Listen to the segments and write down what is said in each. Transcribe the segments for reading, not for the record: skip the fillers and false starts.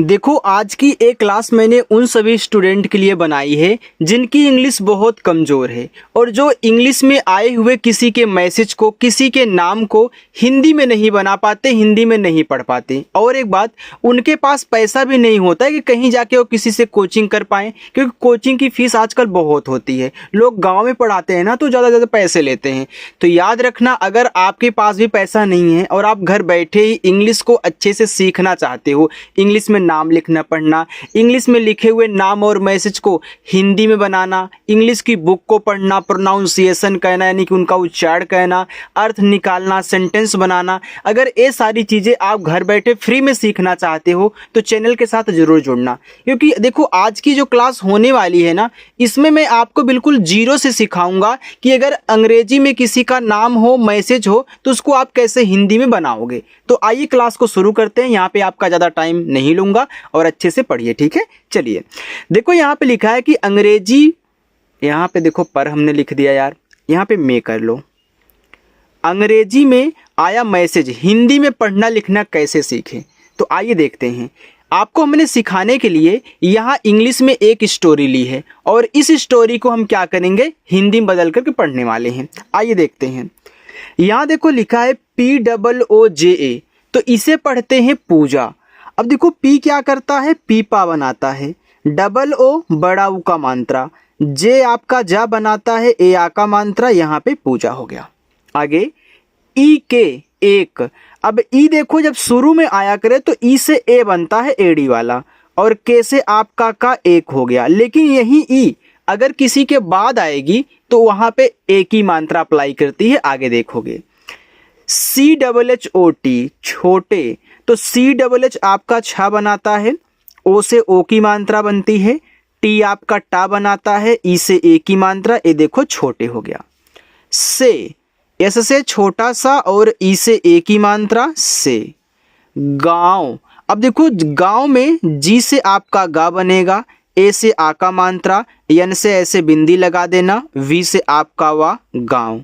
देखो, आज की एक क्लास मैंने उन सभी स्टूडेंट के लिए बनाई है जिनकी इंग्लिश बहुत कमज़ोर है और जो इंग्लिश में आए हुए किसी के मैसेज को, किसी के नाम को हिंदी में नहीं बना पाते, हिंदी में नहीं पढ़ पाते। और एक बात, उनके पास पैसा भी नहीं होता है कि कहीं जाके वो किसी से कोचिंग कर पाएँ, क्योंकि कोचिंग की फ़ीस आजकल बहुत होती है। लोग गाँव में पढ़ाते हैं ना, तो ज़्यादा ज़्यादा पैसे लेते हैं। तो याद रखना, अगर आपके पास भी पैसा नहीं है और आप घर बैठे ही इंग्लिश को अच्छे से सीखना चाहते हो, इंग्लिश में नाम लिखना पढ़ना, इंग्लिश में लिखे हुए नाम और मैसेज को हिंदी में बनाना, इंग्लिश की बुक को पढ़ना, प्रोनाउंसिएशन कहना यानी कि उनका उच्चारण कहना, अर्थ निकालना, सेंटेंस बनाना, अगर ये सारी चीज़ें आप घर बैठे फ्री में सीखना चाहते हो तो चैनल के साथ ज़रूर जुड़ना। क्योंकि देखो, आज की जो क्लास होने वाली है ना, इसमें मैं आपको बिल्कुल जीरो से सिखाऊंगा कि अगर अंग्रेजी में किसी का नाम हो, मैसेज हो, तो उसको आप कैसे हिंदी में बनाओगे। तो आइए क्लास को शुरू करते हैं। यहाँ पे आपका ज़्यादा टाइम नहीं लूँगा और अच्छे से पढ़िए, ठीक है। चलिए देखो, यहाँ पे लिखा है कि अंग्रेजी, यहाँ पे देखो पर हमने लिख दिया यार, यहाँ पे मैं कर लो। अंग्रेजी में आया मैसेज हिंदी में पढ़ना लिखना कैसे सीखें, तो आइए देखते हैं। आपको हमने सिखाने के लिए यहाँ इंग्लिश में एक स्टोरी ली है और इस स्टोरी को हम क्या करेंगे, हिंदी में बदल करके पढ़ने वाले हैं। आइए देखते हैं। यहाँ देखो लिखा है POOJA, तो इसे पढ़ते हैं पूजा। अब देखो, पी क्या करता है, पीपा बनाता है, O बड़ा ऊ का मात्रा, जे आपका जा बनाता है, ए आ का मात्रा, यहाँ पे पूजा हो गया। आगे ई के एक, अब ई देखो जब शुरू में आया करे तो ई से ए बनता है, एडी वाला, और के से आपका का एक हो गया। लेकिन यही ई अगर किसी के बाद आएगी तो वहाँ पे एक ही मात्रा अप्लाई करती है, आगे देखोगे। CHHOT छोटे, तो CHH आपका छा बनाता है, ओ से ओ की मात्रा बनती है, टी आपका टा बनाता है, ई से ए की मात्रा, ए देखो छोटे हो गया। से, एस से छोटा सा और ई से ए की मात्रा, से। गांव, अब देखो गांव में जी से आपका गा बनेगा, ए से आ का मात्रा, यन से ऐसे बिंदी लगा देना, वी से आपका वा, गांव।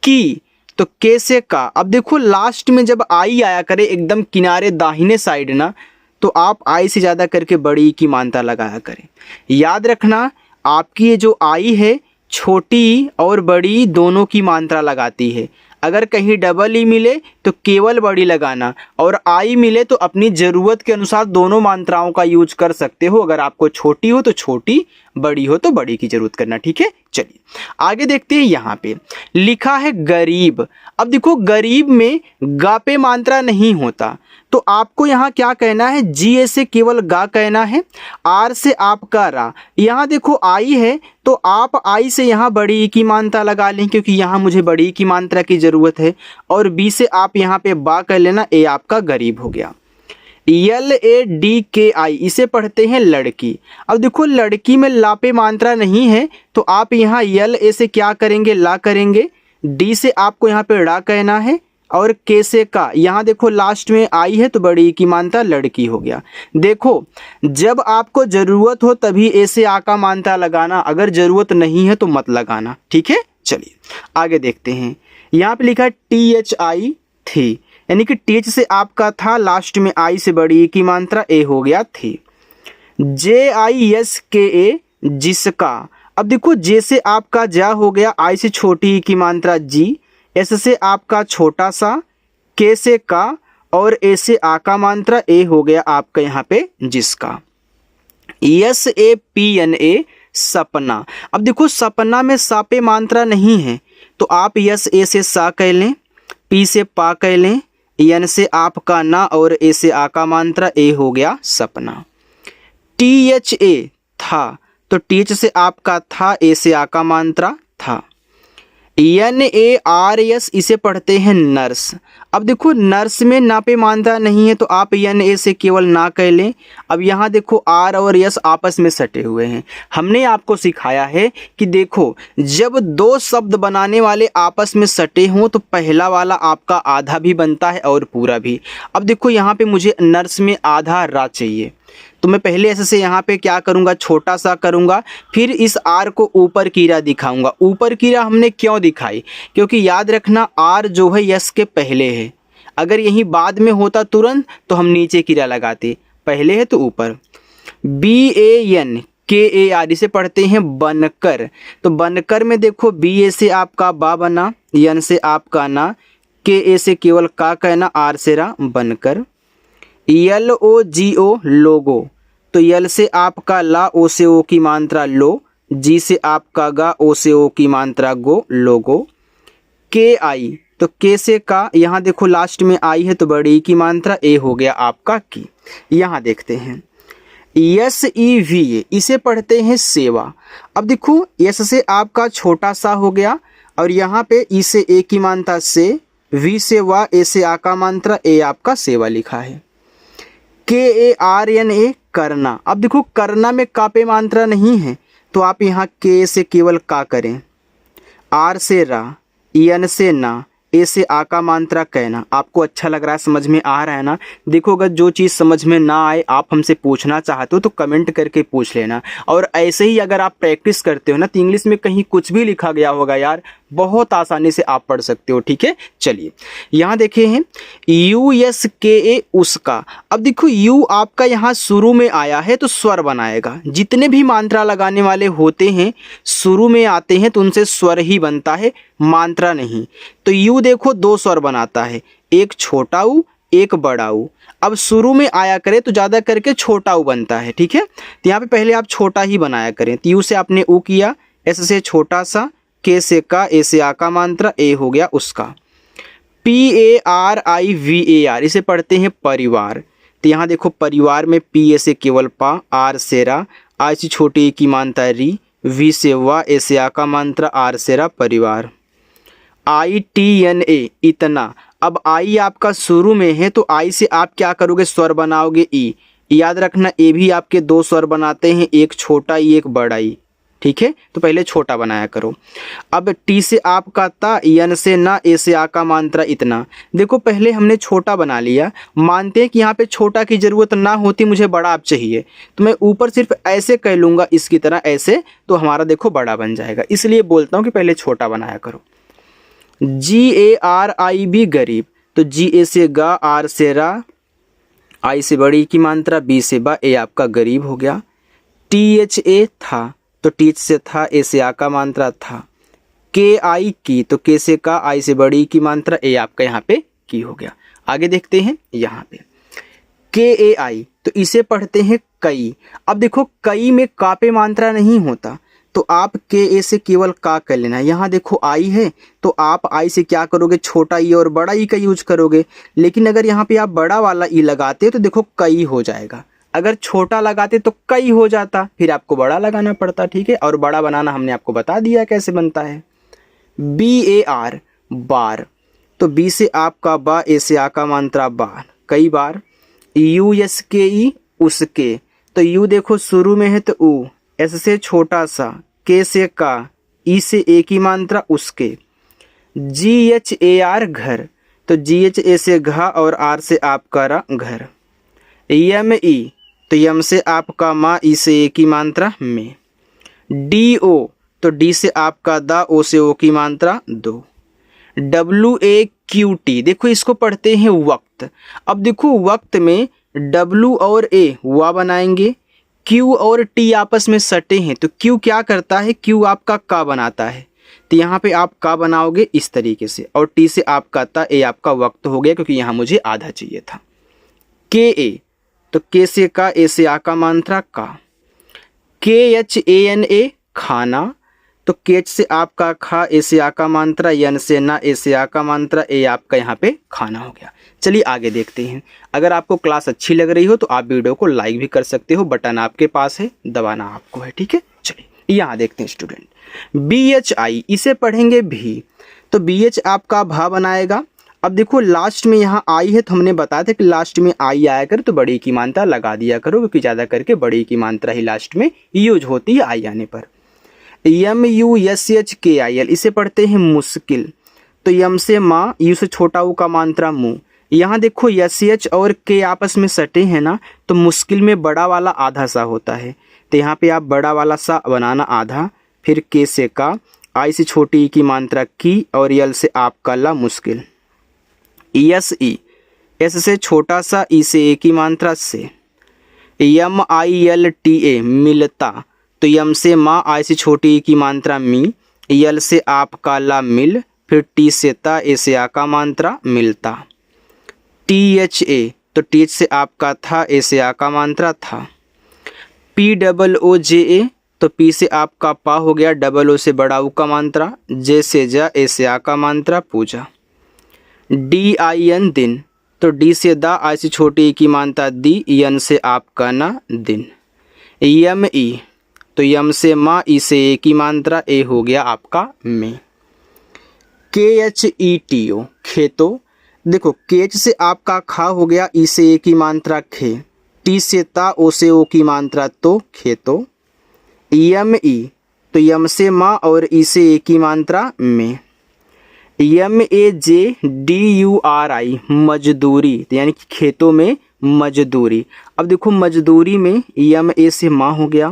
की, तो के से का, अब देखो लास्ट में जब आई आया करे एकदम किनारे दाहिने साइड ना, तो आप आई से ज़्यादा करके बड़ी की मात्रा लगाया करें। याद रखना, आपकी ये जो आई है छोटी और बड़ी दोनों की मात्रा लगाती है। अगर कहीं डबल ई मिले तो केवल बड़ी लगाना, और आई मिले तो अपनी ज़रूरत के अनुसार दोनों मात्राओं का यूज कर सकते हो। अगर आपको छोटी हो तो छोटी, बड़ी हो तो बड़ी की जरूरत करना, ठीक है। चलिए आगे देखते हैं। यहाँ पे लिखा है गरीब। अब देखो, गरीब में गा पे मात्रा नहीं होता, तो आपको यहाँ क्या कहना है, जी ए से केवल गा कहना है, आर से आपका रा। यहाँ देखो आई है तो आप आई से यहाँ बड़ी ई की मात्रा लगा लें, क्योंकि यहाँ मुझे बड़ी ई की मात्रा की ज़रूरत है, और बी से आप यहाँ पे बा कर लेना, ए आपका गरीब हो गया। LADKI, इसे पढ़ते हैं लड़की। अब देखो, लड़की में ला पे मात्रा नहीं है, तो आप यहाँ LA से क्या करेंगे, ला करेंगे, डी से आपको यहाँ पे ड़ा कहना है, और के से का, यहाँ देखो लास्ट में आई है तो बड़ी की मात्रा लड़की हो गया। देखो, जब आपको ज़रूरत हो तभी ए से आ का मात्रा लगाना, अगर ज़रूरत नहीं है तो मत लगाना, ठीक है। चलिए आगे देखते हैं। यहाँ पे लिखा है THI थी, यानी कि टीच से आपका था, लास्ट में आई से बड़ी की मात्रा, ए हो गया थी। JISKA जिसका, अब देखो जे से आपका जा हो गया, आई से छोटी की मात्रा जी, एस से आपका छोटा सा, के से का, और ए से आ का मात्रा, ए हो गया आपका यहाँ पे जिसका। SAPNA सपना। अब देखो, सपना में सा पे मात्रा नहीं है, तो आप यस ए से सा कह लें, पी से पा कह लें, यन से आपका ना, और ए से आ का मात्रा, ए हो गया सपना। THA था, तो टीच से आपका था, ए से आ का मात्रा, था। NARS, इसे पढ़ते हैं नर्स। अब देखो, नर्स में ना पे मात्रा नहीं है, तो आप NA से केवल ना कह लें। अब यहाँ देखो, आर और यस आपस में सटे हुए हैं। हमने आपको सिखाया है कि देखो, जब दो शब्द बनाने वाले आपस में सटे हों तो पहला वाला आपका आधा भी बनता है और पूरा भी। अब देखो, यहाँ पे मुझे नर्स में आधा रा चाहिए, तो मैं पहले ऐसे से यहाँ पे क्या करूँगा, छोटा सा करूँगा, फिर इस आर को ऊपर की रा दिखाऊंगा। ऊपर की रा हमने क्यों दिखाई, क्योंकि याद रखना आर जो है यस के पहले है, अगर यही बाद में होता तुरंत तो हम नीचे की रा लगाते, पहले है तो ऊपर। BANKAR इसे पढ़ते हैं बनकर। तो बनकर में देखो BA से आपका बा बना, यन से आपका ना, KA से केवल का कहना, आर से रा, बनकर। LOGO लोगो। तो यल से आपका ला, ओ से ओ की मात्रा लो, जी से आपका गा, ओ से ओ की मात्रा गो, लोगो। KI तो के से का, यहाँ देखो लास्ट में आई है तो बड़ी की मात्रा ए हो गया आपका की। यहाँ देखते हैं SEVA इसे पढ़ते हैं सेवा। अब देखो यस से आपका छोटा सा हो गया और यहाँ पे ई से ए की मात्रा से, वी से वा, ए से आ का मात्रा, ए आपका सेवा लिखा है। KARNA करना। अब देखो करना में का पे मात्रा नहीं है तो आप यहाँ के से केवल का करें, आर से रा, एन से ना, ए से आ का मात्रा कहना। आपको अच्छा लग रहा है, समझ में आ रहा है ना? देखो अगर जो चीज़ समझ में ना आए आप हमसे पूछना चाहते हो तो कमेंट करके पूछ लेना। और ऐसे ही अगर आप प्रैक्टिस करते हो ना तो इंग्लिश में कहीं कुछ भी लिखा गया होगा यार, बहुत आसानी से आप पढ़ सकते हो। ठीक है, चलिए यहाँ देखे हैं USKA उसका। अब देखो यू आपका यहाँ शुरू में आया है तो स्वर बनाएगा। जितने भी मात्रा लगाने वाले होते हैं शुरू में आते हैं तो उनसे स्वर ही बनता है, मात्रा नहीं। तो यू देखो दो स्वर बनाता है, एक छोटा ऊ, एक बड़ा ऊ। अब शुरू में आया करे तो ज़्यादा करके छोटा ऊ बनता है। ठीक है, तो यहाँ पे पहले आप छोटा ही बनाया करें। तो यू से आपने ऊ किया, एस से छोटा सा, के से का, ए से आ का मात्रा, ए हो गया उसका। PARIVAR इसे पढ़ते हैं परिवार। तो यहाँ देखो परिवार में पी ए से केवल पा, आर से रा, आई से छोटी ए की मात्रा री, वी से वा, ए से आ का मात्रा, आर से रा, परिवार। ITNA इतना। अब आई आपका शुरू में है तो आई से आप क्या करोगे, स्वर बनाओगे ई। याद रखना ए भी आपके दो स्वर बनाते हैं, एक छोटा ई, एक बड़ा ई। ठीक है, तो पहले छोटा बनाया करो। अब टी से आपका ता, यन से ना, ए से आ का मात्रा इतना। देखो पहले हमने छोटा बना लिया, मानते हैं कि यहाँ पे छोटा की ज़रूरत ना होती, मुझे बड़ा आप चाहिए तो मैं ऊपर सिर्फ ऐसे कह लूँगा इसकी तरह ऐसे, तो हमारा देखो बड़ा बन जाएगा। इसलिए बोलता हूँ कि पहले छोटा बनाया करो। GARIB गरीब। तो जी ए से गा, आर से रा, आई से बड़ी की मात्रा, बी से बा, ए आपका गरीब हो गया। THA था, तो टीच से था, ए से आ का मात्रा था। KI की, तो के से का, आई से बड़ी की मात्रा, ए आपका यहाँ पे की हो गया। आगे देखते हैं यहाँ पे KAI तो इसे पढ़ते हैं कई। अब देखो कई में का पे मात्रा नहीं होता तो आप KA से केवल का कर लेना। यहाँ देखो आई है तो आप आई से क्या करोगे, छोटा ई और बड़ा ई का यूज करोगे। लेकिन अगर यहाँ पे आप बड़ा वाला ई लगाते तो देखो कई हो जाएगा, अगर छोटा लगाते तो कई हो जाता, फिर आपको बड़ा लगाना पड़ता। ठीक है, और बड़ा बनाना हमने आपको बता दिया कैसे बनता है। BAR बार। तो बी से आपका बा, ए से आ का मात्रा बार, कई बार। USKE उसके। तो यू देखो शुरू में है तो ऊ, एस से छोटा सा, के से का, ई से ए की मात्रा उसके। GHAR घर। तो GH ए से घा और आर से आपका रा, घर। ME तो यम से आपका मा, ई से ए की मात्रा में। DO तो डी से आपका दा, ओ से ओ की मात्रा दो। WAQT देखो इसको पढ़ते हैं वक्त। अब देखो वक्त में W और A वा बनाएंगे, Q और T आपस में सटे हैं तो Q क्या करता है, Q आपका का बनाता है। तो यहाँ पे आप का बनाओगे इस तरीके से, और T से आपका ता, ए आपका वक्त हो गया क्योंकि यहाँ मुझे आधा चाहिए था। KA तो के से का, ए से आ का मात्रा का। KHANA खाना। तो केच से आपका खा, ए से आ का मात्रा, यन से ना, ए से आ का मात्रा, ए आपका यहाँ पे खाना हो गया। चलिए आगे देखते हैं। अगर आपको क्लास अच्छी लग रही हो तो आप वीडियो को लाइक भी कर सकते हो, बटन आपके पास है, दबाना आपको है। ठीक है, चलिए यहाँ देखते हैं स्टूडेंट। BHI इसे पढ़ेंगे भी। तो BH आपका भा बनाएगा। अब देखो लास्ट में यहाँ आई है तो हमने बताया था कि लास्ट में आई आया कर तो बड़ी की मात्रा लगा दिया करो, क्योंकि ज़्यादा करके बड़ी की मात्रा ही लास्ट में यूज होती है आई आने पर। MUSHKIL इसे पढ़ते हैं मुश्किल। तो यम से माँ, यू से छोटा ऊ का मात्रा मुँह। यहाँ देखो SH और के आपस में सटे हैं ना, तो मुश्किल में बड़ा वाला आधा सा होता है, तो यहाँ पे आप बड़ा वाला सा बनाना आधा, फिर के से का, आई से छोटी ई की मात्रा की, और यल से आपका ला मुश्किल। ESE एस से छोटा सा, ई से ए की मात्रा से। MILTA मिलता, तो यम से माँ, आई से छोटी ई की मात्रा मी, यल से आप का ला मिल, फिर टी से ता, ए से आ का मात्रा मिलता। THA, तो TH से आपका था, ए से आ का मात्रा था। POOJA, तो पी से आपका पा हो गया, डबल ओ से बड़ा ऊ का मात्रा, जे से जा, ए से आ का मात्रा पूजा। DIN दिन, तो डी से दा, आई से छोटी ई की मात्रा दी, यन से आपका ना दिन। ME, तो यम से माँ, ई से ए की मात्रा, ए हो गया आपका में। KHETO खेतो, देखो केच से आपका खा हो गया, ई से ए की मात्रा खे, टी से ता, ओ से ओ की मात्रा तो खेतो। ME, तो यम से माँ और ई से ए की मात्रा में। MAJDURI मजदूरी, तो यानी कि खेतों में मजदूरी। अब देखो मजदूरी में यम ए से माँ हो गया,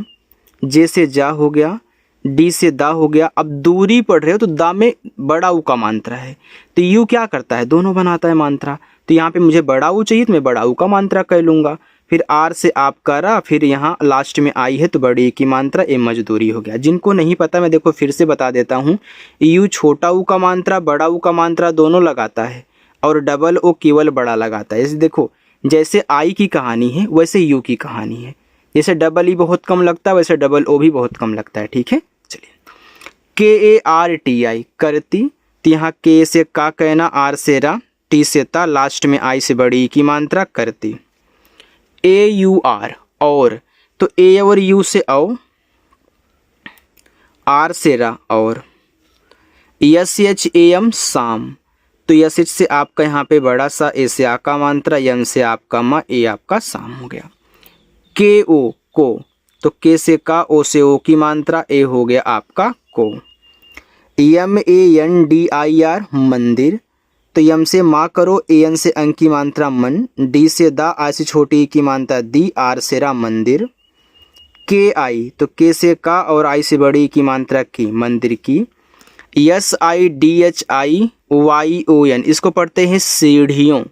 जे से जा हो गया, डी से दा हो गया। अब दूरी पढ़ रहे हो तो दा में बड़ा ऊ का मात्रा है, तो यू क्या करता है, दोनों बनाता है मात्रा। तो यहाँ पे मुझे बड़ा ऊ चाहिए तो मैं बड़ा ऊ का मात्रा कह लूँगा। फिर आर से आप करा, फिर यहाँ लास्ट में आई है तो बड़ी की मात्रा, ए मजदूरी हो गया। जिनको नहीं पता मैं देखो फिर से बता देता हूँ, यू छोटा ऊ का मात्रा, बड़ा ऊ का मात्रा दोनों लगाता है, और डबल ओ केवल बड़ा लगाता है। जैसे देखो, जैसे आई की कहानी है वैसे यू की कहानी है। जैसे डबल ई बहुत कम लगता है वैसे डबल ओ भी बहुत कम लगता है। ठीक है, चलिए। KARTI करती, तो यहाँ के से का कहना, आर से रा, टी से ता, लास्ट में आई से बड़ी की मात्रा करती। AUR और, तो ए और यू से औ, आर से रा और। SHAM शाम, तो SH से आपका यहाँ पे बड़ा सा, ए से आ का मात्रा, यम से आपका मा, ए आपका शाम हो गया। KO को, तो के से का, ओ से ओ की मात्रा, ए हो गया आपका को। MANDIR मंदिर, तो यम से माँ करो, AN से अंक की मात्रा मन, डी से दा, आई से छोटी ई की मात्रा दी, आर से रा मंदिर। KI, तो के से का और आई से बड़ी की मात्रा की, मंदिर की। SIDHIYON, इसको पढ़ते हैं सीढ़ियों।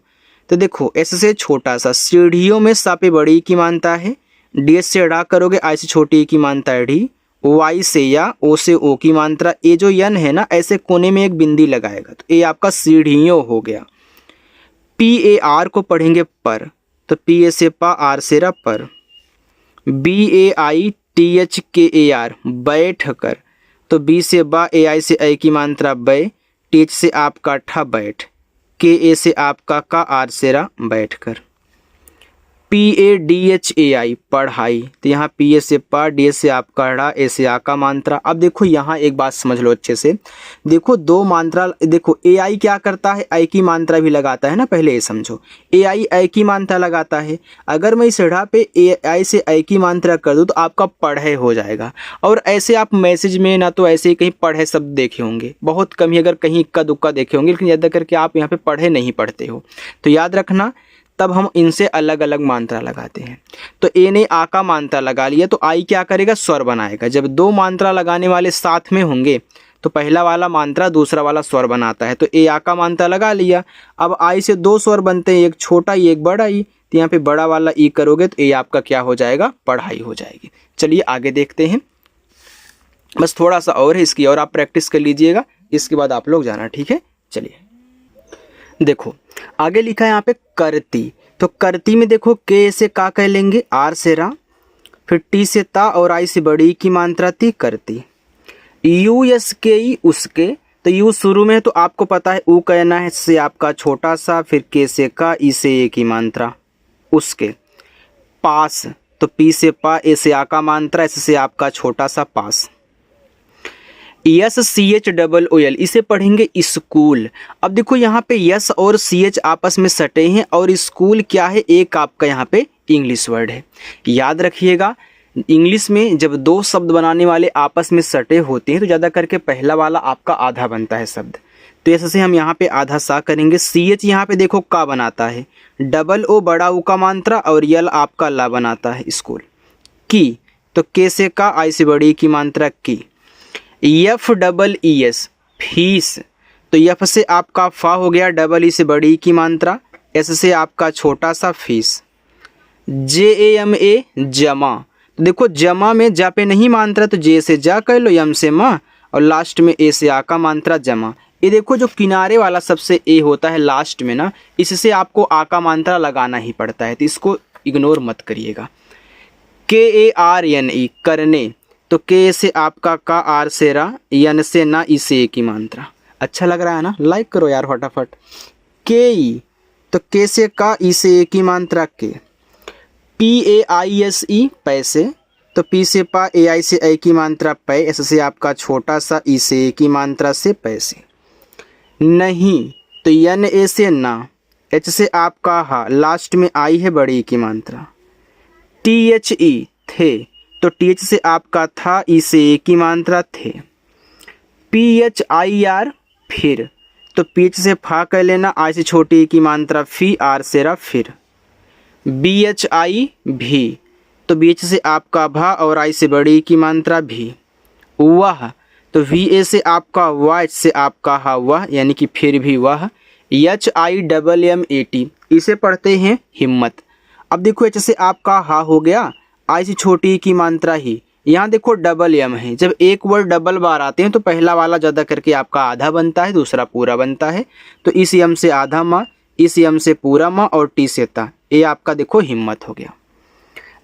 तो देखो एस से छोटा सा, सीढ़ियों में सा पे बड़ी की मात्रा है, डी से अड़ा करोगे, आई से छोटी की मात्रा डी, वाई से या, ओ से ओ की मात्रा, ए जो यन है ना ऐसे कोने में एक बिंदी लगाएगा, तो ए आपका सीढ़ियों हो गया। PAR को पढ़ेंगे पर, तो PA से पा, आर से रा पर। BAITHKAR बैठ कर, तो बी से बा, AI से ए की मात्रा बै, टीच से आपका ठा बैठ, KA से आपका का, आर से रा बैठ कर। PADHAI पढ़ाई, तो यहाँ PA से पा, डी से आपका ड़ा, ए से आ का मात्रा। अब देखो यहाँ एक बात समझ लो अच्छे से, देखो दो मात्रा, देखो AI क्या करता है, आई की मात्रा भी लगाता है ना, पहले ये समझो। AI आई की मात्रा लगाता है, अगर मैं इस ड़ा पे AI से आई की मात्रा कर दूँ तो आपका पढ़े हो जाएगा। और ऐसे आप मैसेज में ना तो ऐसे ही कहीं पढ़े शब्द देखे होंगे, बहुत कम ही अगर कहीं इक्का दुक्का देखे होंगे, लेकिन ज़्यादा करके आप यहाँ पे पढ़े नहीं पढ़ते हो, तो याद रखना तब हम इनसे अलग अलग मात्रा लगाते हैं। तो ए ने आ का मात्रा लगा लिया, तो आई क्या करेगा, स्वर बनाएगा। जब दो मात्रा लगाने वाले साथ में होंगे तो पहला वाला मात्रा दूसरा वाला स्वर बनाता है। तो ए आ का मात्रा लगा लिया, अब आई से दो स्वर बनते हैं, एक छोटा ई एक बड़ा ई, तो यहाँ पे बड़ा वाला ई करोगे तो ए आपका क्या हो जाएगा, पढ़ाई हो जाएगी। चलिए आगे देखते हैं, बस थोड़ा सा और है इसकी, और आप प्रैक्टिस कर लीजिएगा, इसके बाद आप लोग जाना। ठीक है, चलिए देखो आगे लिखा है यहाँ पे करती, तो करती में देखो के से का कह लेंगे, आर से रा, फिर टी से ता, और आई से बड़ी की मात्रा थी करती। USKE उसके, तो यू शुरू में तो आपको पता है ऊ कहना है से आपका छोटा सा, फिर के से का, ई से ए की मात्रा उसके। पास, तो पी से पा, ए से आ का मात्रा, एस से आपका छोटा सा पास। SCHOOL इसे पढ़ेंगे स्कूल। अब देखो यहाँ पे यस और CH आपस में सटे हैं, और स्कूल क्या है, एक आपका यहाँ पे इंग्लिश वर्ड है। याद रखिएगा इंग्लिश में जब दो शब्द बनाने वाले आपस में सटे होते हैं तो ज़्यादा करके पहला वाला आपका आधा बनता है शब्द, तो ऐसे से हम यहाँ पे आधा सा करेंगे। CH यहाँ पे देखो का बनाता है, डबल ओ बड़ा ऊ का मात्रा, और यल आपका ला बनाता है स्कूल। की, तो के से का, आई से बड़ी की मात्रा की। FEES फीस, तो एफ से आपका फा हो गया, डबल ई से बड़ी की मात्रा, एस से आपका छोटा सा फीस। JAMA जमा। तो देखो जमा में जा पे नहीं मात्रा तो जे से जा कर लो, यम से मा और लास्ट में ए से आ का मात्रा जमा। ये देखो जो किनारे वाला सबसे ए होता है लास्ट में ना, इससे आपको आ का मात्रा लगाना ही पड़ता है, तो इसको इग्नोर मत करिएगा। KARNE करने, तो के से आपका का, आर से रा, यन से ना, ई से ए की मात्रा। अच्छा लग रहा है ना, लाइक करो यार फटाफट। KE, तो के से का, ई से ए की मात्रा के। PAISE पैसे, तो पी से पा, AI से ए की मात्रा पै, एस से आपका छोटा सा, ई से ए की मात्रा से पैसे। नहीं, तो NA से ना, एच से आपका हा, लास्ट में आई है बड़ी की मात्रा। THE थे, तो TH से आपका था, ई से ए की मात्रा थे। PHIR फिर, तो PH से फा कर लेना, आई से छोटी ई की मात्रा फी, आर से रा फिर। BHI भी, तो BH से आपका भा और आई से बड़ी की मात्रा भी। वह, तो VA से आपका वाह, एच से आपका हा वह, यानी कि फिर भी वह। HIMMAT, इसे पढ़ते हैं हिम्मत। अब देखो एच से आपका हा हो गया, आई से छोटी की मात्रा ही। यहाँ देखो डबल एम है, जब एक वर्ड डबल बार आते हैं तो पहला वाला ज़्यादा करके आपका आधा बनता है, दूसरा पूरा बनता है। तो इस यम से आधा माँ, इस यम से पूरा माँ और टी से ता, ये आपका देखो हिम्मत हो गया।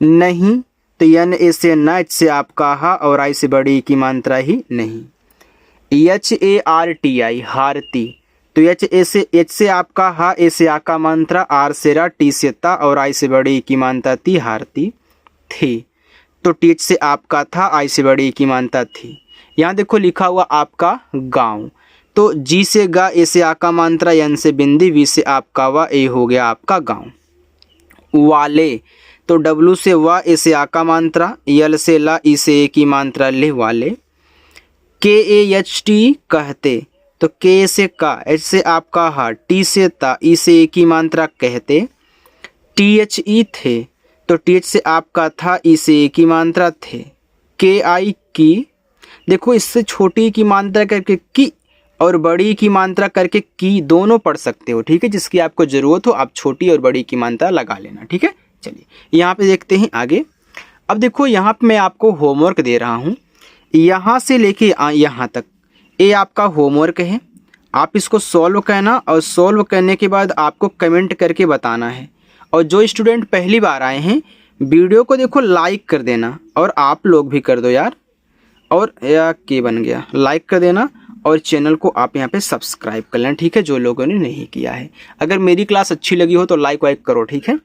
नहीं, तो NA से ना, एच से आपका हा और आई से बड़ी की मात्रा ही नहीं। HARTI हारती, तो एच से आपका हा, ए से आ का मात्रा, आर से रा, टी से ता और आई से बड़ी की मात्रा थी, हारती थी। तो TH से आपका था, आई से बड़ी की मात्रा थी। यहाँ देखो लिखा हुआ आपका गांव, तो जी से गा, ए से आ का मात्रा, एन से बिंदी, वी से आपका वा, ए हो गया आपका गांव। वाले, तो W से वा, ए से आ का मात्रा, यल से ला, ई से ए की मात्रा ले, वाले। KAHT कहते, तो के से का, एच से आपका हा, टी से ता, ई से ए की मात्रा कहते। THE थे, तो TH से आपका था, ई से ए की मात्रा थे। KI की, देखो इससे छोटी की मात्रा करके की और बड़ी की मात्रा करके की दोनों पढ़ सकते हो, ठीक है। जिसकी आपको ज़रूरत हो आप छोटी और बड़ी की मात्रा लगा लेना, ठीक है। चलिए यहाँ पे देखते हैं आगे। अब देखो यहाँ पे मैं आपको होमवर्क दे रहा हूँ, यहाँ से लेके यहाँ तक ये आपका होमवर्क है। आप इसको सॉल्व करना और सॉल्व करने के बाद आपको कमेंट करके बताना है। और जो स्टूडेंट पहली बार आए हैं वीडियो को देखो लाइक कर देना, और आप लोग भी कर दो यार, और या के बन गया, लाइक कर देना और चैनल को आप यहाँ पे सब्सक्राइब कर लेना, ठीक है, जो लोगों ने नहीं किया है। अगर मेरी क्लास अच्छी लगी हो तो लाइक वाइक करो, ठीक है।